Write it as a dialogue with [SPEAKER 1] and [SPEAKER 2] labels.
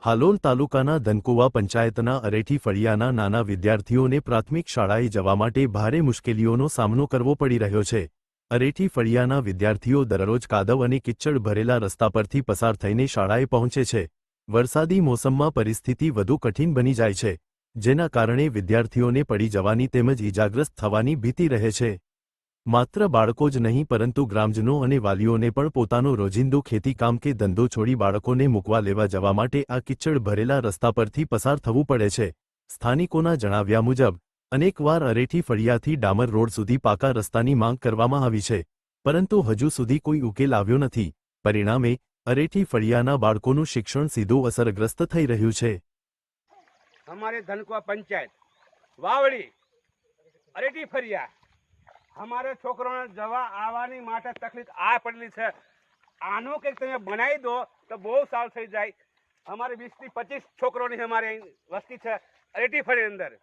[SPEAKER 1] હાલોલ તાલુકાના ધનકુવા પંચાયતના અરેઠી ફળિયાના નાના વિદ્યાર્થીઓને પ્રાથમિક શાળાએ જવા માટે ભારે મુશ્કેલીઓનો સામનો કરવો પડી રહ્યો છે। અરેઠી ફળિયાના વિદ્યાર્થીઓ દરરોજ કાદવ અને કિચડ ભરેલા રસ્તા પરથી પસાર થઈને શાળાએ પહોંચે છે। વરસાદી મોસમમાં પરિસ્થિતિ વધુ કઠિન બની જાય છે, જેના કારણે વિદ્યાર્થીઓને પડી જવાની તેમજ ઈજાગ્રસ્ત થવાની ભીતિ રહે છે। માત્ર બાળકો જ નહીં પરંતુ ગ્રામજનો અને વાલીઓને પણ પોતાનો રોજિંદુ ખેતીકામ કે ધંધો છોડી બાળકોને મૂકવા લેવા જવા માટે આ કિચડ ભરેલા રસ્તા પરથી પસાર થવું પડે છે। સ્થાનિકોના જણાવ્યા મુજબ અનેકવાર અરેઠી ફળિયાથી ડામર રોડ સુધી પાકા રસ્તાની માંગ કરવામાં આવી છે, પરંતુ હજુ સુધી કોઈ ઉકેલ આવ્યો નથી। પરિણામે અરેઠી ફળિયાના બાળકોનું શિક્ષણ સીધું અસરગ્રસ્ત થઈ રહ્યું છે।
[SPEAKER 2] हमारे धनकुआ पंचायत वावड़ी अरेठी फरिया हमारे छोकरों ने जवा आवानी माटे तकलीफ आ पड़ेली है। आनो कंईक तमे बनावी दो तो बहुत साल थई जाए। हमारे 20 થી 25 छोकरों हमारे वस्ती है अरेठी फरी अंदर।